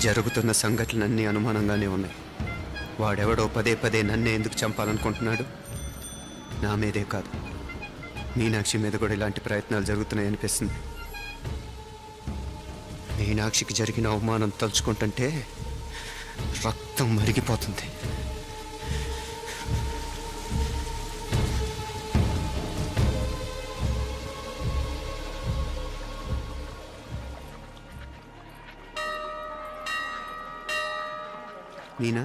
జరుగుతున్న సంఘటనలన్నీ అనుమానంగానే ఉన్నాయి. వాడెవడో పదే పదే నన్నే ఎందుకు చంపాలనుకుంటున్నాడు? నా మీదే కాదు, మీనాక్షి మీద కూడా ఇలాంటి ప్రయత్నాలు జరుగుతున్నాయనిపిస్తుంది. మీనాక్షికి జరిగిన అవమానం తలుచుకుంటుంటే రక్తం మరిగిపోతుంది. మీనా,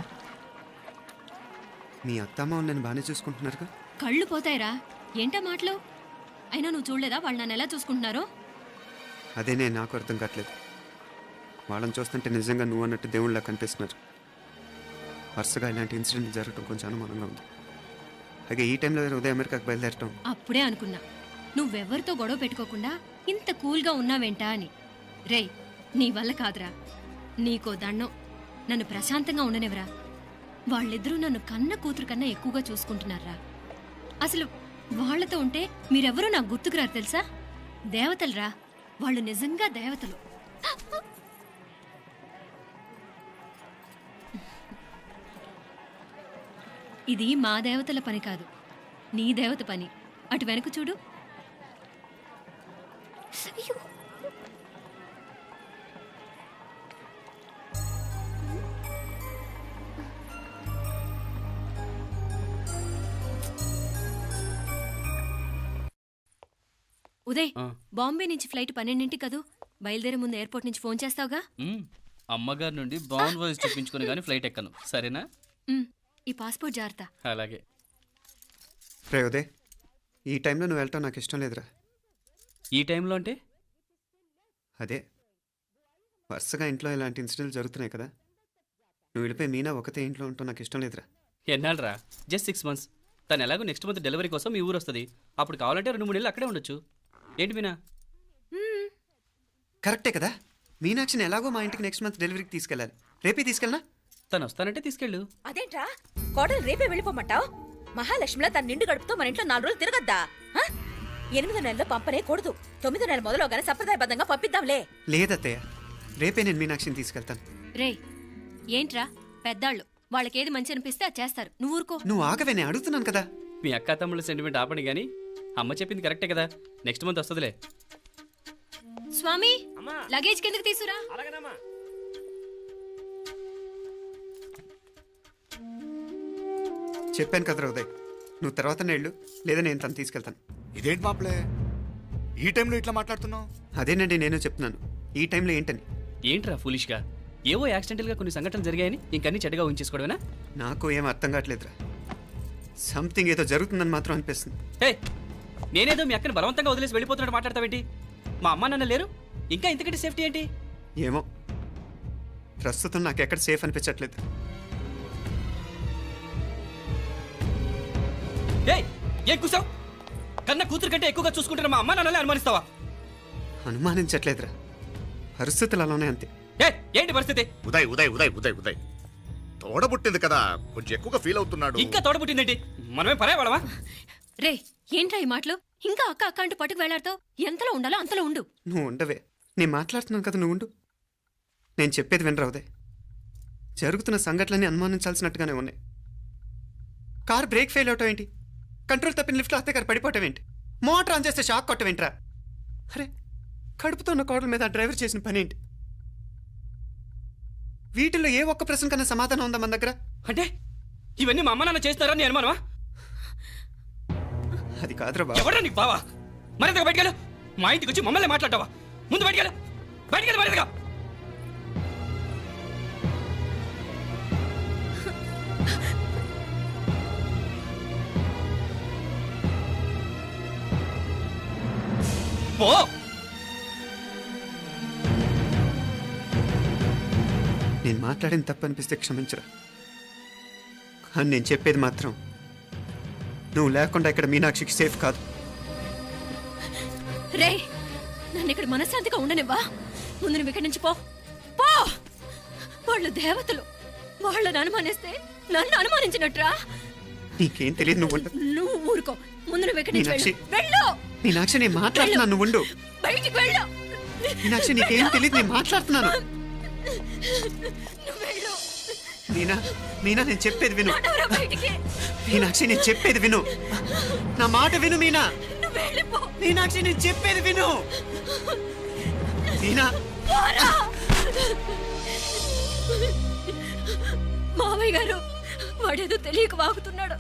మీ అత్తమ్మ నన్ను బాగానే చూసుకుంటున్నారుగా? కళ్ళు పోతాయిరా, ఏంటా మాటలు? అయినా నువ్వు చూడలేదా వాళ్ళు నన్ను ఎలా చూసుకుంటున్నారో? అదేనే నాకు అర్థం కావట్లేదు. వాళ్ళని చూస్తుంటే నిజంగా నువ్వు అన్నట్టు దేవుళ్ళ కనిపిస్తున్నారు. వరుసగా ఇలాంటి ఇన్సిడెంట్ జరగడం కొంచెం అనుమానంగా ఉంది. అలాగే ఈ టైంలో ఉదయం అమెరికాకు బయలుదేరటం. అప్పుడే అనుకున్నా నువ్వెవరితో గొడవ పెట్టుకోకుండా ఇంత కూల్గా ఉన్నావేంటా అని. రేయ్, నీ వల్ల కాదురా, నీకో దండం. నన్ను ప్రశాంతంగా ఉండనివరా. వాళ్ళిద్దరూ నన్ను కన్న కూతురు కన్నా ఎక్కువగా చూసుకుంటున్నారా. అసలు వాళ్లతో ఉంటే మీరెవరూ నాకు గుర్తుకురారు తెలుసా? దేవతలరా, వాళ్ళు నిజంగా దేవతలు. ఇది మా దేవతల పని కాదు, నీ దేవత పని. అటు వెనక చూడు. ఉదయ్, బాంబే నుంచి ఫ్లైట్ 12 కదూ. బయలుదేరే ముందు ఎయిర్పోర్ట్ నుంచి ఫోన్ చేస్తావుగా? అమ్మగారి నుండి బాండ్ వాయిస్ చూపించుకుని కానీ ఫ్లైట్ ఎక్కను, సరేనా? ఈ పాస్పోర్ట్ జాగ్రత్త. అలాగే. రే ఉదయ్, ఈ టైంలో నువ్వు వెళ్ళటం నాకు ఇష్టం లేదురా. ఈ టైంలో అంటే? అదే, వరుసగా ఇంట్లో ఇలాంటి ఇన్సిడెంట్లు జరుగుతున్నాయి కదా. నువ్వు వెళ్ళిపోయి మీనా ఒకతే ఇంట్లో ఉంటావు నాకు ఇష్టం లేదురా. ఎన్నాళ్ళరా? Just 6 months. తను ఎలాగో నెక్స్ట్ మంత్ డెలివరీ కోసం మీ ఊరు వస్తుంది. అప్పుడు కావాలంటే 2-3 నెలలు అక్కడే ఉండొచ్చు. ఏంటి మీనా? కరెక్టే కదా. మీనాక్షిని ఎలాగో మా ఇంటికి నెక్స్ట్ మంత్ డెలివరీకి తీసుకెళ్ళాలి. రేపే తీసుకెళ్ళనా? తను వస్తానంటే తీసుకెళ్ళు. అదేంట్రా కోడలు రేపే వెళ్ళిపోమంటావు? మహాలక్ష్మిలా తన నిండు గడుపుతో మన ఇంట్లో 4 రోజులు తిరగద్దా? 8వ నెలలో పంపనే కూడదు. 9వ నెల మొదలుగానే సంప్రదాయబద్ధంగా పంపిద్దాంలే. లేదత్తయ్య, రేపే నేను మీనాక్షిని తీసుకెళ్తాను. రే, ఏంట్రా పెద్దాళ్ళు, వాళ్ళకేది మంచి అనిపిస్తే అది చేస్తారు. నువ్వు ఊరుకో. నువ్వు ఆగవే, నేను అడుగుతున్నాను కదా. మీ అక్క తమ్ముళ్ళ సెంటిమెంట్ ఆపండి కానీ అమ్మ చెప్పింది కరెక్టే కదా. నెక్స్ట్ మంత్ వస్తుందిలే. స్వామి, లగేజ్ కిందకి తీసురా. చెప్పాను కదరా ఉదయ్, నువ్వు తర్వాత నేళ్ళు లేదా నేను తను తీసుకెళ్తాను. ఇదేంటి మాప్లే, ఈ టైంలో ఇట్లా మాట్లాడుతున్నావు? అదేనండి నేను చెప్తున్నాను, ఈ టైంలో ఏంటని. ఏంట్రా ఫులిష్గా? ఏవో యాక్సిడెంటల్గా కొన్ని సంఘటనలు జరిగాయని ఇంకన్నీ చెడ్డగా ఊహించేసుకోవడమేనా? నాకు ఏం అర్థం కావట్లేదురా. సంథింగ్ ఏదో జరుగుతుందని మాత్రం అనిపిస్తుంది. హే, నేనేదో మీ అక్కని బలవంతంగా వదిలేసి వెళ్ళిపోతున్నట్టు మాట్లాడతావేంటి? మా అమ్మ నాన్న లేరు, ఇంకా ఇంతకంటే సేఫ్టీ ఏంటి? ఏమో, ప్రస్తుతం నాకు ఎక్కడ సేఫ్ అనిపించట్లేదు. ఏం కూసావు? కన్న కూతురు కంటే ఎక్కువగా చూసుకుంటున్న మా అమ్మ నాన్నలే అనుమానిస్తావా? అనుమానించట్లేదురా, పరిస్థితులు అలానే అంతే. ఏంటి పరిస్థితి? ఉదయ్ ఉదయ్ ఉదయ్ ఉదయ్ ఉదయ్ తోడబుట్టింది కదా, కొంచెం ఎక్కువగా ఫీల్ అవుతున్నాడు. ఇంకా తోడబుట్టిందేంటి? మనమే పరాయవాడవా? రే, ఏంట్రా ఈ మాటలు? ఇంకా అక్క అక్క అంటూ పట్టుకు వెళ్లాడుతావు. ఎంతలో ఉండాలో అంతలో ఉండు. నువ్వు ఉండవే, నేను మాట్లాడుతున్నాను కదా, నువ్వు ఉండు. నేను చెప్పేది వినరా ఉదయ్, జరుగుతున్న సంఘటనలన్నీ అనుమానించాల్సినట్టుగానే ఉన్నాయి. కారు బ్రేక్ ఫెయిల్ అవటం ఏంటి? కంట్రోల్ తప్పిన లిఫ్ట్లో అత్తే గారు పడిపోవటం ఏంటి? మోటార్ ఆన్ చేస్తే షాక్ కొట్టవేంట్రా? అరే, కడుపుతో ఉన్న కోడల మీద ఆ డ్రైవర్ చేసిన పని ఏంటి? వీటిల్లో ఏ ఒక్క ప్రశ్న కన్నా సమాధానం ఉందా మన దగ్గర? అంటే ఇవన్నీ మా అమ్మ నాన్న చేస్తారని నేను అనుమానమా? అది కాదురా బాబు. ఎవరా నీకు బావా? మరింతగా బయటకెళ్ళు. మా ఇంటికి వచ్చి మమ్మల్ని మాట్లాడతావా? ముందు బయటకెళ్ళు, బయటకెళ్ళు మరింతగా. పో. నేను మాట్లాడిన తప్పు అనిపిస్తే క్షమించరా, కానీ నేను చెప్పేది మాత్రం నువ్వు లేకుండా ఇక్కడ మీనాక్షికి సేఫ్ కాదు. రే, నన్ను ఇక్కడ మనశ్శాంతిగా ఉండనివ్వా. ముందు నువ్వు ఇక్కడి నుంచి పో. పో. వాళ్ళు దేవతలు, వాళ్ళని అనుమానిస్తే నన్ను అనుమానించినట్రా. నీకేం తెలియదు, నువ్వు ఊరుకో. ముందు నువ్వు ఇక్కడి నుంచి మీనాక్షి, వెళ్ళు. మీనాక్షి నేను మాట్లాడుతున్నాను, నువ్వు ఉండు. బయటికి వెళ్ళు. మీనాక్షి నీకేం తెలియదు, నేను మాట్లాడుతున్నాను. నువ్వు వెళ్ళు. మీనా మీనా నేను చెప్పేది విను. నడవరా బయటికి. మీనాక్షి నేను చెప్పేది విను. నా మాట విను మీనా. నువ్వు వెళ్ళిపో. మీనాక్షి నేను చెప్పేది విను. మీనా పోరా. మావయ్య గారు వాడేదో తెలియక వాగుతున్నాడు.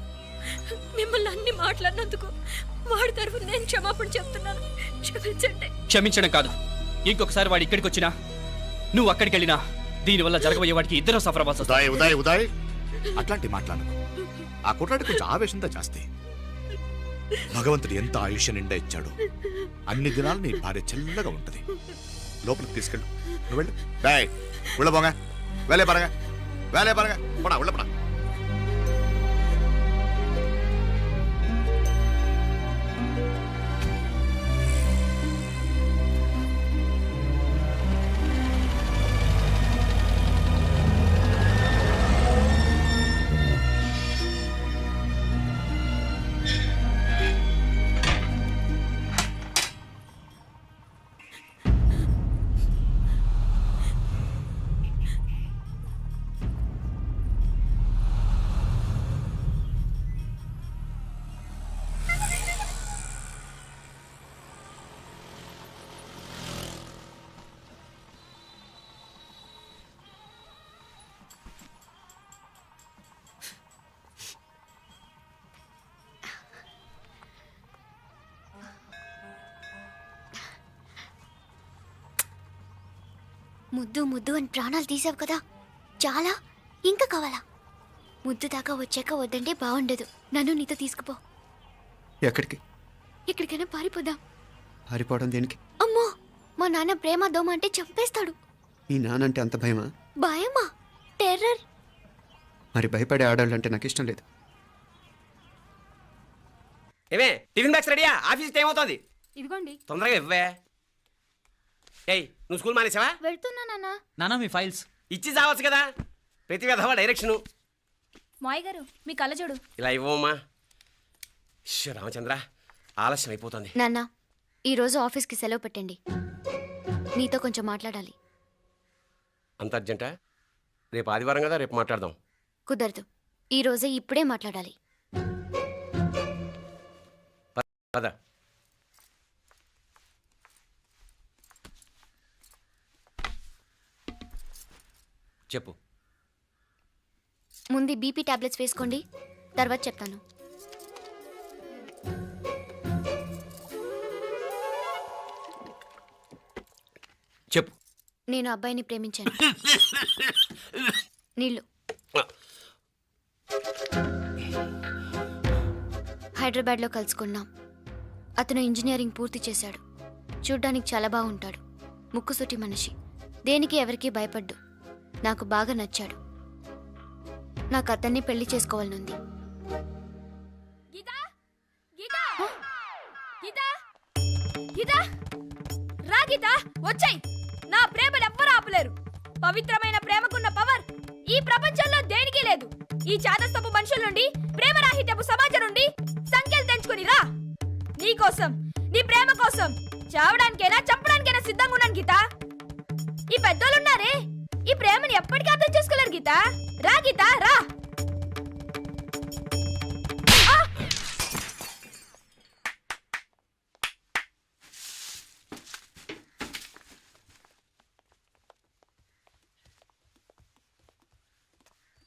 మిమ్మల్ని అన్ని మాట్లాడినందుకు వాడి తరఫున నేను క్షమాపణ చెప్తున్నాను. క్షమించండి. క్షమించడం కాదు, ఇంకొకసారి వాడు ఇక్కడికి వచ్చినా నువ్వు అక్కడికి వెళ్ళినా దీనివల్ల జరగబోయే వాడికి ఇద్దరు సఫర్ అవ్వాల్సి వస్తుంది. ఉదయ్ ఉదయ్ ఉదయ్ అట్లాంటి మాట్లాడకు. ఆ కుట్రాడి కొంచెం ఆవేశంతో జాస్తి. భగవంతుడు ఎంత ఆయుష్య నిండా ఇచ్చాడు. అన్ని దినాలు నీ భార్య చల్లగా ఉంటది. లోపలికి తీసుకెళ్ళు. నువ్వు వెళ్ళు. బాయ్ ఉళ్ళ పోగా వేలే పరగా వేలే పరగా పడా ఉళ్ళ పడా. ముద్దు ముద్దు అని ప్రాణాలు తీసావు కదా, చాలా ఇంకా కావాలా? ముద్దు దాకా వచ్చాక వద్దంటే బాగుండదు. నన్ను నీతో తీసుకుపో. ఎక్కడికి? ఎక్కడికైనా పారిపోదాం. పారిపోవడం దేనికి? అమ్మో, మా నాన్న ప్రేమ దోమ అంటే చంపేస్తాడు. మీ నానంటే అంత భయమా? భయమా? టెర్రర్. మరి భయపడే ఆడాలంటే నాకు ఇష్టం లేదు. ఏమే టిఫిన్ బ్యాగ్స్ రెడీయా? ఆఫీస్ టైం అవుతుంది. ఇదిగోండి. తొందరగా ఇవ్వే. ఏయ్ నువ్వు స్కూల్ మానేసావా? వెళ్తున్నా నాన్న. నానా మీ ఫైల్స్ ఇచ్చి చావచ్చు కదా. ప్రతి విధవా డైరెక్షను. మాయ్ గారు మీ కళ్ళజోడు. ఇలా ఇవ్వమ్మా. రామచంద్ర ఆలస్యం అయిపోతుంది. నాన్న, ఈరోజు ఆఫీస్కి సెలవు పెట్టండి. నీతో కొంచెం మాట్లాడాలి. అంత అర్జెంటా? రేపు ఆదివారం కదా, రేపు మాట్లాడదాం. కుదరదు, ఈరోజే ఇప్పుడే మాట్లాడాలి. పద. చెప్పు. ముందు బీపీ టాబ్లెట్స్ వేసుకోండి, తర్వాత చెప్తాను. చెప్పు. నేను అబ్బాయిని ప్రేమించాను. నీళ్ళు. హైదరాబాద్లో కలుసుకున్నాం. అతను ఇంజనీరింగ్ పూర్తి చేశాడు. చూడ్డానికి చాలా బాగుంటాడు. ముక్కుసూటి మనిషి. దేనికి ఎవరికీ భయపడ్డు. నాకు బాగా నచ్చాడు. నాకు అతన్ని పెళ్లి చేసుకోవాలనుంది. వచ్చాయి. నా ప్రేమను ఎవ్వరూ ఆపలేరు. పవిత్రమైన ప్రేమకున్న పవర్ ఈ ప్రపంచంలో దేనికి లేదు. ఈ చాదస్తపు మనుషుల నుండి, ప్రేమరాహిత్యపు సమాజం నుండి సంఖ్యలు తెంచుకుని రా. నీ కోసం, నీ ప్రేమ కోసం చావడానికైనా చంపడానికైనా సిద్ధంగా ఉన్నాను గీత. ఈ పెద్దోళ్ళున్నారే, ఈ ప్రేమని ఎప్పటికీ అర్థం చేసుకోలేరు గీత. రా గీత, రా.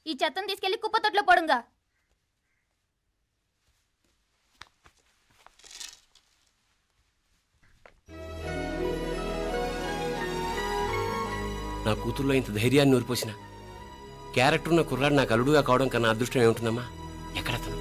ఈ చెత్తను తీసుకెళ్లి కుప్పతొట్లో పడుంగా. నా కూతుర్లో ఇంత ధైర్యాన్ని నూరిపోసిన క్యారెక్టర్ ఉన్న కుర్రాడు నాకు అల్లుడుగా కావడం కన్నా అదృష్టం ఏముంటుందమ్మా? ఎక్కడతను?